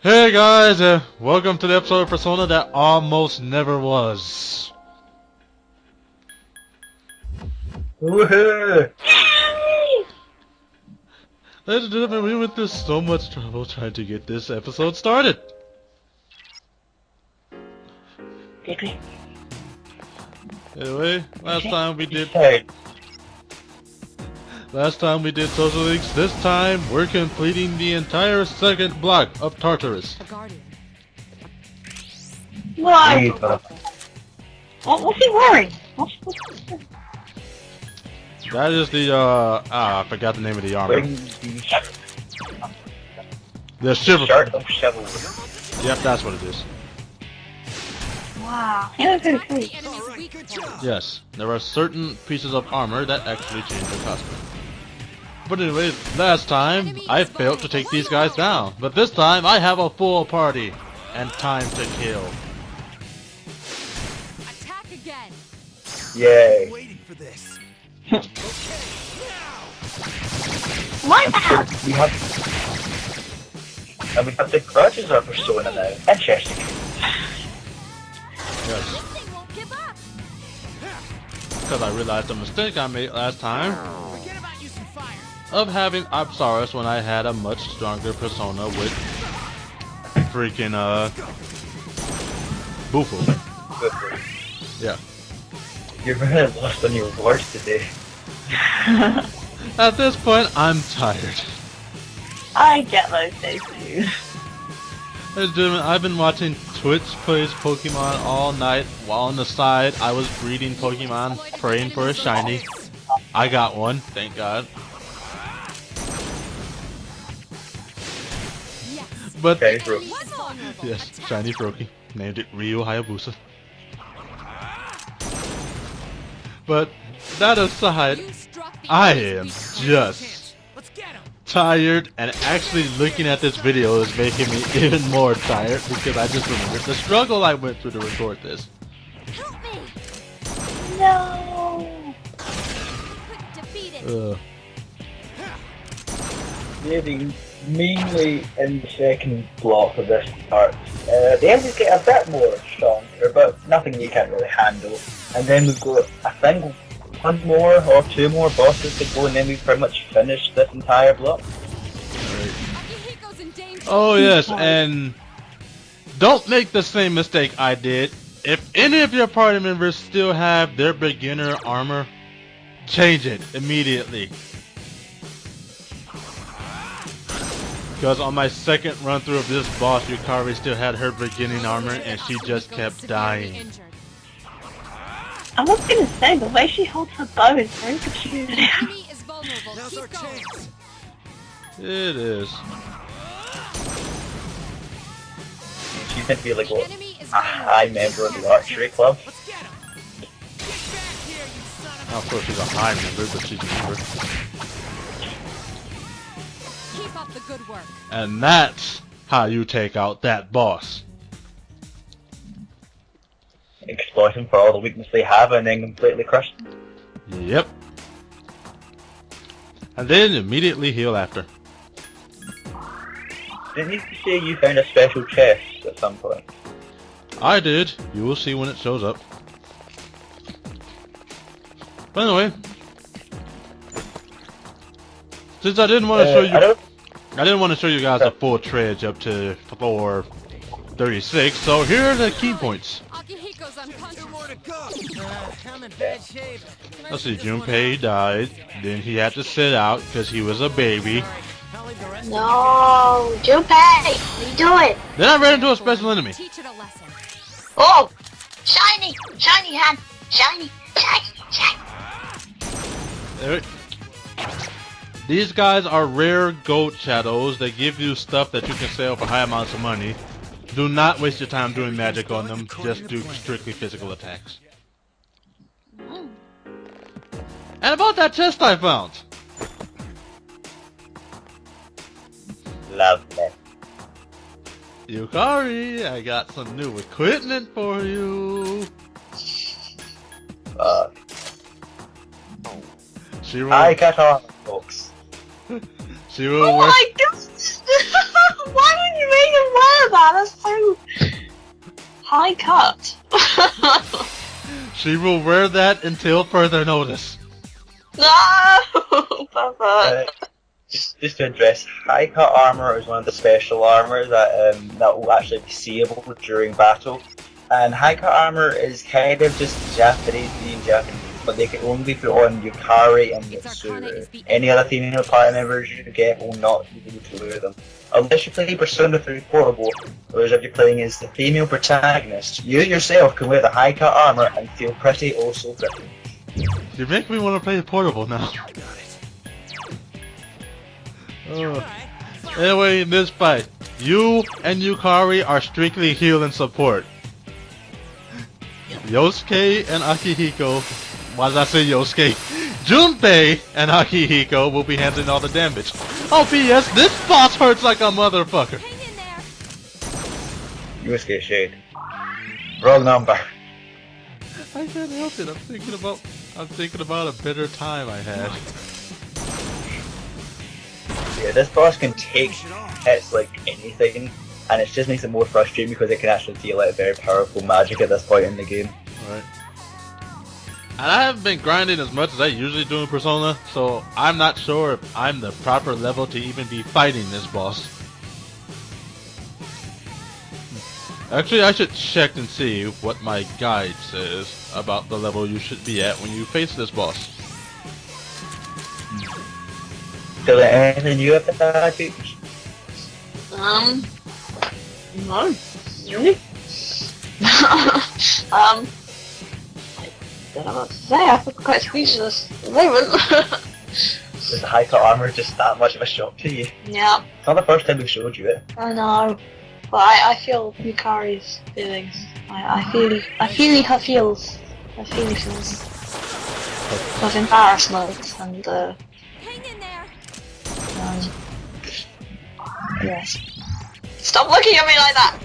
Hey guys, welcome to the episode of Persona that almost never was. Woohoo! Ladies and gentlemen, we went through so much trouble trying to get this episode started. Did we? Anyway, last time we did Social Links. This time we're completing the entire second block of Tartarus. Why? What's he wearing? That is the I forgot the name of the armor. The shiver. Shirt of chivalry. Yep, that's what it is. Wow. Yeah, that's very cool. Yes, there are certain pieces of armor that actually change their costume. But anyway, last time I failed to take these guys down, but this time I have a full party and time to kill. Attack again. Yay. Waiting for this. What? We have the grudges of Persona now. Interesting. Yes. Won't give up. Because I realized the mistake I made last time Forget about using fire. of having Apsaris when I had a much stronger persona with freaking Bufo. Yeah. You're really lost on your words today. At this point, I'm tired. I get those days too. Ladies and gentlemen, I've been watching Twitch plays Pokemon all night while on the side I was breeding Pokemon, praying for a shiny. I got one, thank God. But Okay, bro. yes, shiny Froakie. Named it Ryu Hayabusa. But that aside, I am just Let's get him. tired, and actually looking at this video is making me even more tired because I just remembered the struggle I went through to record this. Help me. No. Defeat it. Maybe mainly in the second block of this part. The enemies get a bit more stronger, but nothing you can't really handle. And then we've got, I think, one more or two more bosses to go, and then we've pretty much finished this entire block. Akihiko's in danger. Oh yes, and don't make the same mistake I did. If any of your party members still have their beginner armor, change it immediately. Because on my second run through of this boss, Yukari still had her beginning armor and she just kept dying. I was gonna say, the way she holds her bow is very peculiar. Enemy is vulnerable. Now's our Keep going. chance. It is. She's meant to be like what, Enemy is a high member of the archery club. Let's get him. Get back here, you son of a... Of course she's a high member, but she's a member. Keep up the good work. And that's how you take out that boss. Exploit them for all the weakness they have and then completely crush them. Yep. And then immediately heal after. Didn't you say you found a special chest at some point? I did. You will see when it shows up. But anyway, since I didn't want to show you, I didn't want to show you guys a full trudge up to floor 36. So here are the key points. Akihiko's unconscious. Two more to go. I'm in bad shape. Let's see. Junpei died. Then he had to sit out because he was a baby. I'll leave the rest No, Junpei, what are you doing? Then I ran into a special enemy. Teach it a lesson. Oh, shiny, shiny hand, shiny, shiny, shiny. There it- These guys are rare goat shadows that give you stuff that you can sell for high amounts of money. Do not waste your time doing magic on them, just do strictly physical attacks. And about that chest I found! Lovely. Yukari, I got some new equipment for you! She will, I got on, folks. she will Oh work. my god! Why would you make it that's so high cut. She will wear that until further notice. No, Papa. Just to address, high cut armor is one of the special armor that will actually be seeable during battle. And high cut armor is kind of just Japanese being Japanese, but they can only put on Yukari and Mitsuru. Any other female party members you get will not be able to wear them. Unless you play Persona 3 Portable, whereas if you're playing as the female protagonist, you yourself can wear the high cut armor and feel pretty, oh so pretty. You make me want to play Portable now. Anyway, in this fight, you and Yukari are strictly heal and support. Yosuke and Akihiko, why did I say Yosuke? Junpei and Akihiko will be handling all the damage. Oh, P.S. This boss hurts like a motherfucker. Hang in there. Yusuke shade. Wrong number. I can't help it. I'm thinking about a bitter time I had. Yeah, this boss can take hits like anything, and it just makes it more frustrating because it can actually deal out very powerful magic at this point in the game. Right. And I haven't been grinding as much as I usually do in Persona, so I'm not sure if I'm the proper level to even be fighting this boss. Actually, I should check and see what my guide says about the level you should be at when you face this boss. Is there anything you have to add, Peach? No. Really? I don't know what to say, I feel quite speechless at the moment. Is the high cut armor just that much of a shock to you? Yeah, It's not the first time we showed you it. I know. But I feel Yukari's feelings. I feel her feels. I feel he feels of embarrassment and Hang in there. yes. Stop looking at me like that!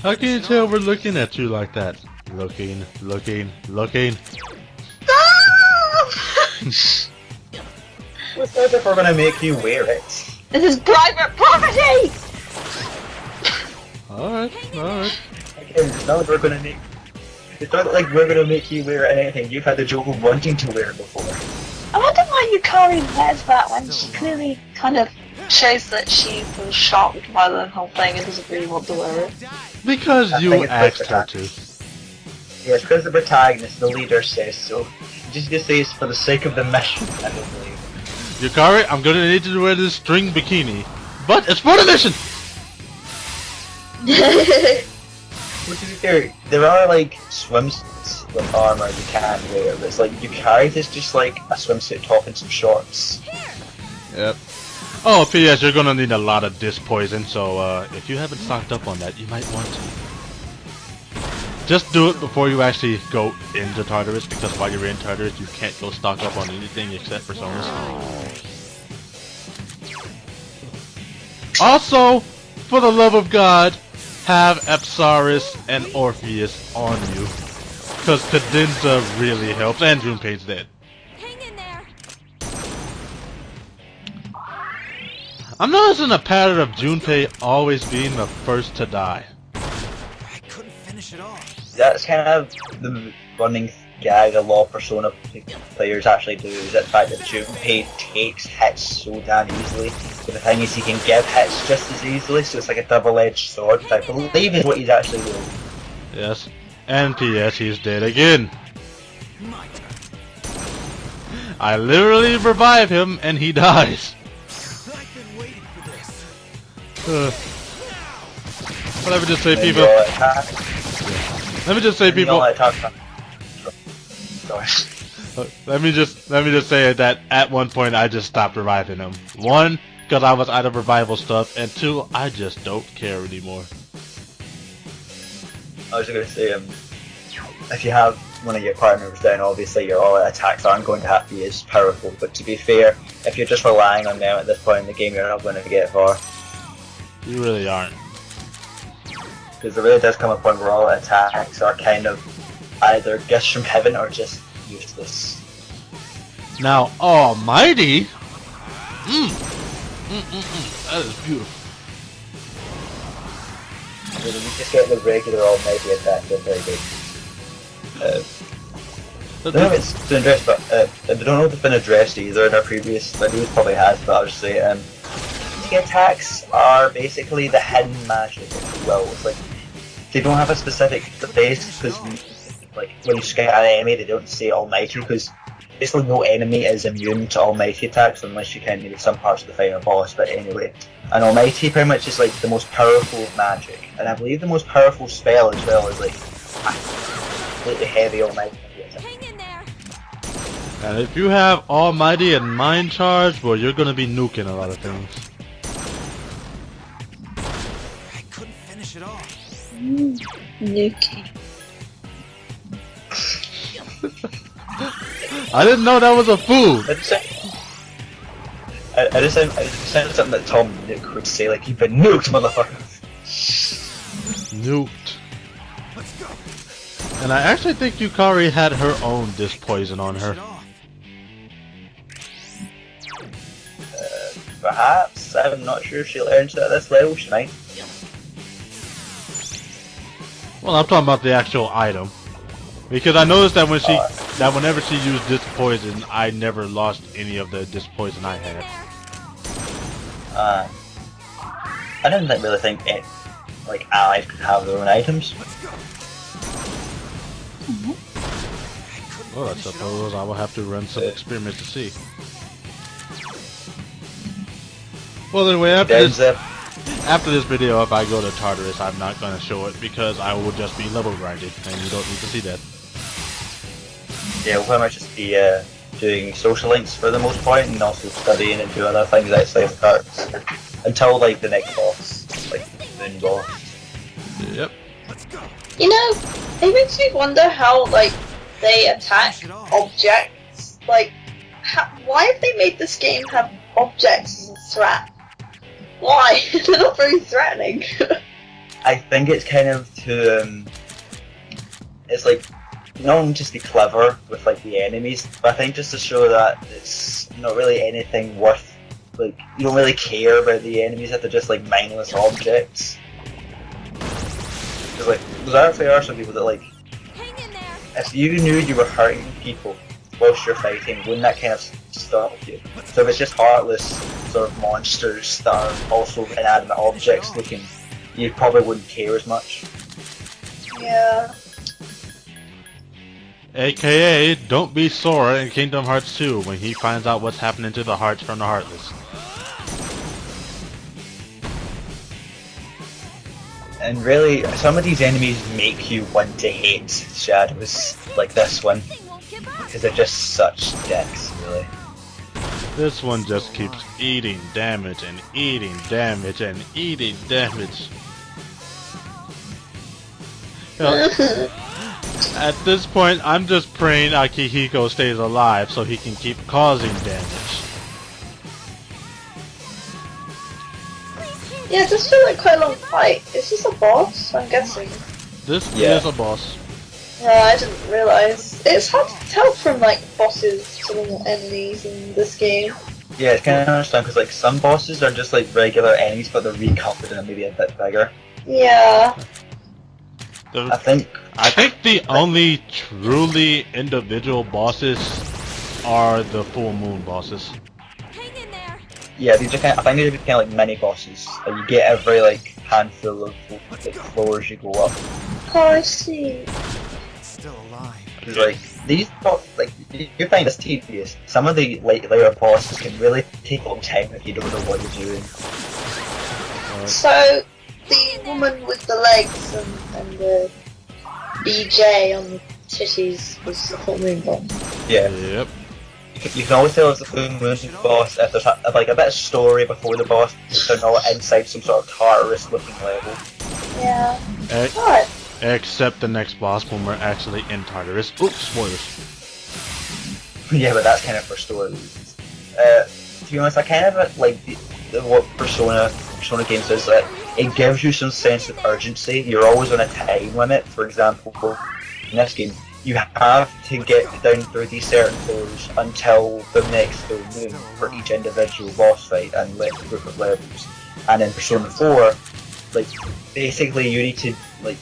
How can you tell we're looking at you like that? Looking. What's that if we're gonna make you wear it? This is private property! Alright. Again, it's not like we're gonna make. It's not like we're gonna make you wear it and anything. You've had the joke of wanting to wear it before. I wonder why Yukari wears that when she clearly kind of shows that she was shocked by the whole thing and doesn't really want to wear it. Because I you think it's asked her to. Yes, because the protagonist, the leader, says so. Just say it's for the sake of the mission, I don't believe. Yukari, I'm gonna need you to wear this string bikini. But it's for the mission! Which is fair, there are like swimsuits with armor you can wear, but it's like Yukari is just like a swimsuit top and some shorts. Yep. Oh, P.S. You're gonna need a lot of disc poison, so if you haven't stocked up on that, you might want to. Just do it before you actually go into Tartarus, because while you're in Tartarus, you can't go stock up on anything except Personas. Also, for the love of God, have Apsaris and Orpheus on you, because Cadenza really helps, and Junpei's dead. Hang in there. I'm noticing a pattern of Junpei always being the first to die. I couldn't finish it off. That's kind of the running gag a lot of Persona players actually do, is that the fact that Junpei takes hits so damn easily. But the thing is, he can give hits just as easily, so it's like a double-edged sword, which I believe is what he's actually doing. Yes. And P.S. he's dead again. My turn. I literally revive him and he dies. I've been waiting for this. But let me just say, And people. you're attack- Let me just say, and you're people. attack- Sorry. Let me just say that at one point I just stopped reviving him. One, because I was out of revival stuff, and two, I just don't care anymore. I was just gonna say, if you have one of your partners down, obviously your all-out attacks aren't going to have to be as powerful, but to be fair, if you're just relying on them at this point in the game, you're not going to get far. You really aren't. Because there really does come a point where all-out attacks are kind of either gifts from heaven or just useless. Now, Almighty. That is beautiful. So you just get the regular almighty attack, they're very good. I don't know if it's been addressed, but I don't know if it's been addressed either in our previous videos, probably has, but I'll just say the attacks are basically the hidden magic, if you will. It's like, they don't have a specific base, because like, when you scout an enemy, they don't say almighty, because basically no enemy is immune to almighty attacks, unless you count maybe some parts of the fight or boss, but anyway. And almighty pretty much is like the most powerful magic, and I believe the most powerful spell as well is like, completely heavy almighty. Hang in there. And if you have Almighty and Mind Charge, well, you're gonna be nuking a lot of things. I couldn't finish it off. Nuki. I didn't know that was a food! I just sounded something that Tom Nook would say, like, you've been nuked, motherfucker. Nuked. And I actually think Yukari had her own disc poison on her. Perhaps, I'm not sure if she learns it at this level, she might. Well, I'm talking about the actual item. Because I noticed that when whenever she used disc poison, I never lost any of the disc poison I had. I didn't really think like allies could have their own items. Well, I suppose I will have to run some experiments to see. Well, anyway, after this video, if I go to Tartarus, I'm not going to show it because I will just be level grinding, and you don't need to see that. Yeah, we'll pretty much just be doing social links for the most part, and also studying and doing other things outside of cards until like the next boss, like the moon boss. Yep. You know, it makes me wonder how, like, they attack objects. Like, why have they made this game have objects as a threat? Why? They're not very threatening. I think it's kind of to, it's like, not only just be clever with like the enemies, but I think just to show that it's not really anything worth, like, you don't really care about the enemies, that they're just like mindless objects. Because like, there actually are some people that like, Hang in there. if you knew you were hurting people whilst you're fighting, wouldn't that kind of stop you? So if it's just heartless sort of monsters that are also inanimate objects looking, you probably wouldn't care as much. Yeah. AKA, don't be Sora in Kingdom Hearts 2 when he finds out what's happening to the hearts from the Heartless. And really, some of these enemies make you want to hate Shadows, like this one, Thing won't give up. because they're just such dicks, really. This one just keeps eating damage and eating damage and eating damage. You know, at this point, I'm just praying Akihiko stays alive so he can keep causing damage. Yeah, it does feel like quite a long fight. Is this a boss? I'm guessing. This Yeah. is a boss. I didn't realise. It's hard to tell from like bosses to normal enemies in this game. Yeah, it's kind of understand, because like some bosses are just like regular enemies, but they're recolored and maybe a bit bigger. Yeah. I think the only truly individual bosses are the full moon bosses. Hang in there. yeah, these are kind of, I think they're kind of like mini bosses that you get every like handful of like, floors you go up. Oh, I see. Still alive. Because like these like you find this tedious. Some of the later bosses can really take a long time if you don't know what you're doing. So, the woman with the legs and the BJ on the titties was the full moon bomb. Yeah, Yep. you can always tell it's the full moon boss if there's like a bit of story before the boss. If they're not inside some sort of Tartarus looking level. Yeah. E- Alright. except the next boss when we're actually in Tartarus. Oops, spoilers. Yeah, but that's kind of for story reasons. To be honest, I kind of like what Persona games is that it gives you some sense of urgency. You're always on a time limit. For example, in this game, you have to get down through these certain floors until the next full moon for each individual boss fight and group of levels. And in Persona 4, like basically you need to like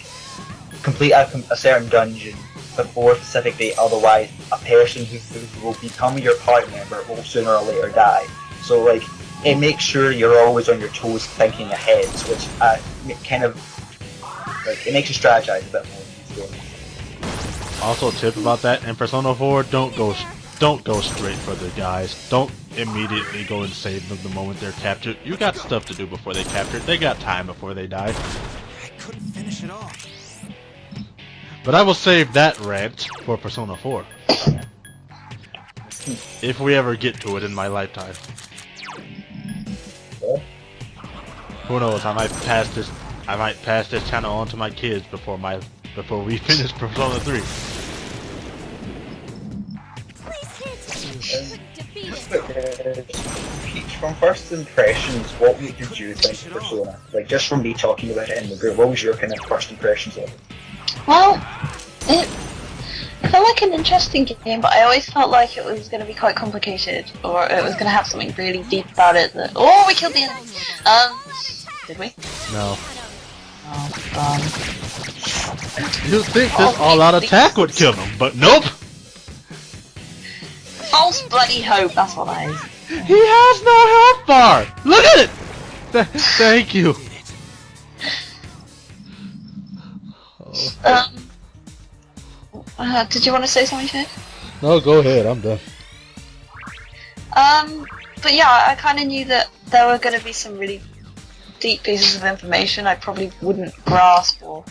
complete a certain dungeon before a specific date, otherwise a person who will become your party member will sooner or later die. So like it makes sure you're always on your toes thinking ahead, which kind of like it makes you strategize a bit more in this game. Also, a tip about that in Persona 4: don't go straight for the guys. Don't immediately go and save them the moment they're captured. You got stuff to do before they captured. They got time before they die. I couldn't finish it off. But I will save that rant for Persona 4. If we ever get to it in my lifetime. Who knows? I might pass this channel on to my kids before we finish Persona 3. Peach, from first impressions, what did you think of Persona? Like, just from me talking about it in the group, what was your kind of first impressions of it? Well, it felt like an interesting game, but I always felt like it was going to be quite complicated, or it was going to have something really deep about it. Oh, we killed the enemy! Did we? No. Oh, You'd think this all-out attack would kill them, but nope! false bloody hope, that's what that is. He has no health bar! Look at it! Thank you! Did you want to say something, Shane? No, go ahead, I'm done. But yeah, I kind of knew that there were going to be some really deep pieces of information I probably wouldn't grasp, or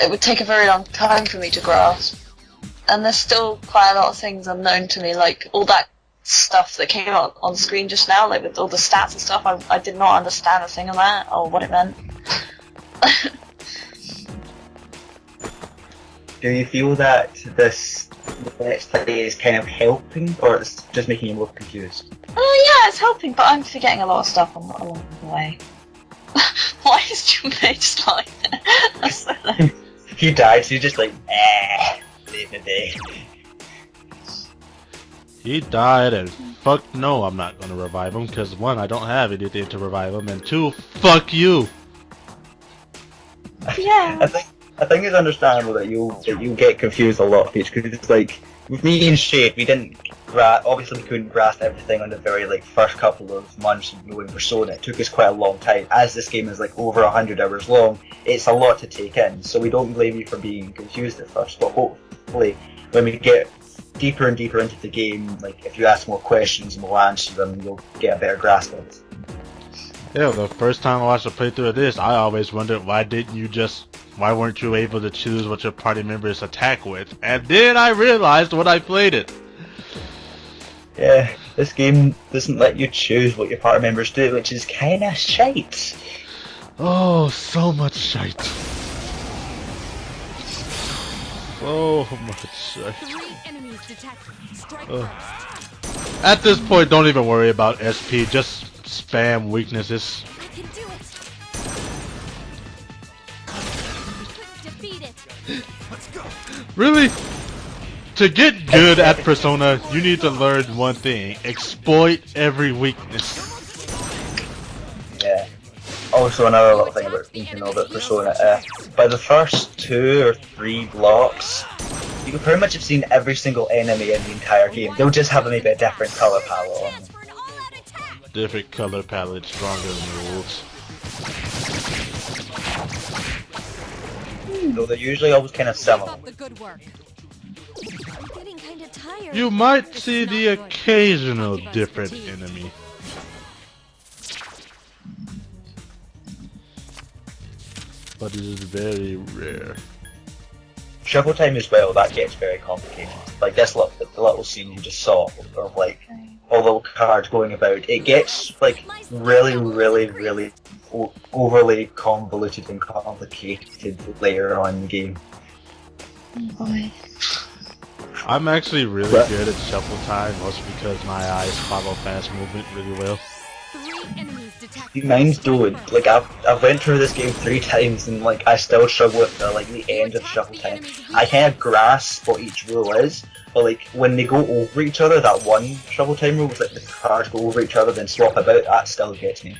it would take a very long time for me to grasp. And there's still quite a lot of things unknown to me, like all that stuff that came out on screen just now, like with all the stats and stuff. I did not understand a thing of that, or what it meant. Do you feel that this Let's Play is kind of helping, or it's just making you more confused? Oh yeah, it's helping, but I'm forgetting a lot of stuff along the way. Why is Junmei just like that? He died, so you're just like, leave the day. He died, and fuck no, I'm not gonna revive him, because one, I don't have anything to revive him, and two, fuck you! Yeah. I think it's understandable that you get confused a lot, Peach, because it's like, with me and Shade, we didn't obviously we couldn't grasp everything on the very first couple of months of knowing Persona. It took us quite a long time. As this game is like over 100 hours long, it's a lot to take in, so we don't blame you for being confused at first, but hopefully when we get deeper and deeper into the game, like if you ask more questions and we'll answer them, you'll get a better grasp of it. Yeah, the first time I watched a playthrough of this, I always wondered why weren't you able to choose what your party members attack with? And then I realized when I played it. Yeah, this game doesn't let you choose what your party members do, which is kinda shite. Oh, so much shite. So much shite. 3 enemies detected. Strike Ugh. first. At this point, don't even worry about SP, just spam weaknesses. I can do it. Defeat it. Let's go. Really? To get good at Persona, you need to learn one thing. Exploit every weakness. Yeah. Also, another little thing about Persona, by the first 2 or 3 blocks, you can pretty much have seen every single enemy in the entire game. They'll just have maybe a different color palette on them. Chance for an all-out attack. Different color palette, stronger than the wolves. Though they're usually always kind of Keep similar. up the good work. I'm getting kind of tired. You might see the occasional different enemy. But it is very rare. Shuffle time as well, that gets very complicated. Like the little scene you just saw of like all the little cards going about, it gets like really overly convoluted and complicated later on in the game. Oh boy. I'm actually really good at shuffle time, mostly because my eyes follow fast movement really well. 3 enemies detected. Mine's doing. Like I've went through this game 3 times and like I still struggle with like the end of shuffle time. I kind of grasp what each rule is, but like when they go over each other, that one shuffle time rule was like the cards go over each other then swap about. That still gets me.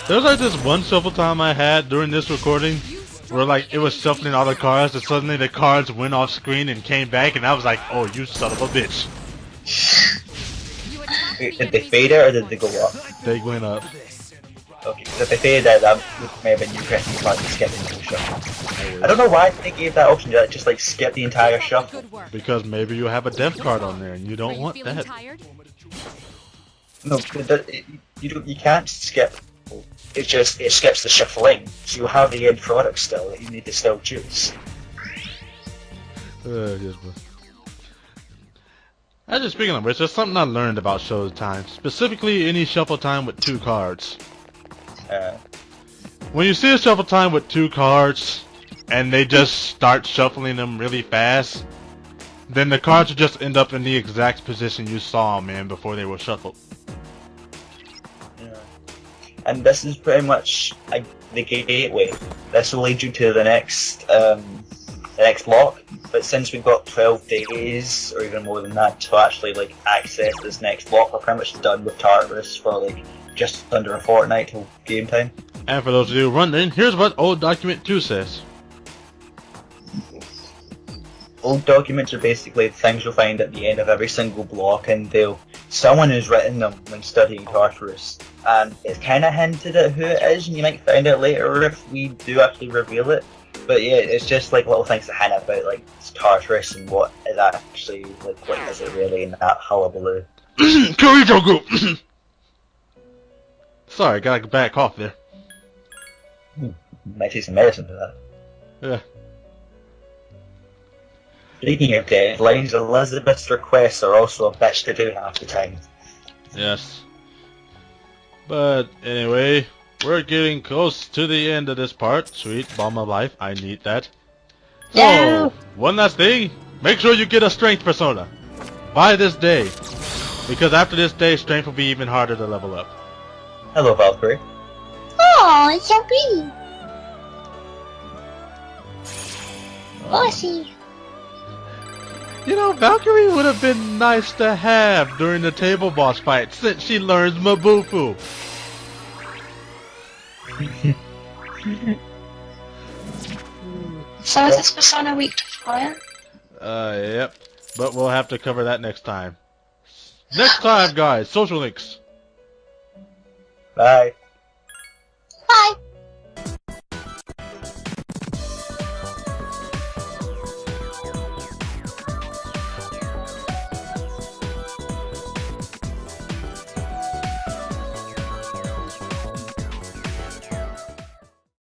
There's like this one shuffle time I had during this recording where like it was shuffling all the cards and suddenly the cards went off screen and came back and I was like, oh, you son of a bitch. Wait, did they fade out or did they go up? They went up. Okay, because if they faded out, that may have been you pressing the button to skip the entire shuffle. I don't know why they gave that option to just like skip the entire shuffle. Because maybe you have a death card on there and you don't want that. No, you can't skip. It skips the shuffling, so you have the end product still that you need to still choose. Yes, but... Actually, speaking of which, there's something I learned about Showtime. Specifically, any shuffle time with 2 cards. When you see a shuffle time with 2 cards, and they just start shuffling them really fast, then the cards will just end up in the exact position you saw them in before they were shuffled. And this is pretty much the gateway. This will lead you to the next block. But since we've got 12 days, or even more than that, to actually like access this next block, we're pretty much done with Tartarus for like just under a fortnight till game time. And for those of you wondering, here's what Old Document 2 says. Old documents are basically things you'll find at the end of every single block, and someone has written them when studying Tartarus, and it's kind of hinted at who it is, and you might find out later if we do actually reveal it. But yeah, it's just like little things to hint about, like Tartarus and what is actually like, what is it really in that hullabaloo. Kirito group. Sorry, got a bad cough there. Might take some medicine for that. Yeah. Speaking of deadlines, Elizabeth's requests are also a bitch to do half the time. Yes. But anyway, we're getting close to the end of this part. Sweet bomb of life, I need that. So, No. one last thing. Make sure you get a strength persona. By this day. Because after this day, strength will be even harder to level up. Hello, Valkyrie. Oh, it's so pretty. Bossy. You know, Valkyrie would have been nice to have during the table boss fight since she learns Mabufu. So is this persona weak to fire? Yep. But we'll have to cover that next time. Next time, guys, social links. Bye. Bye.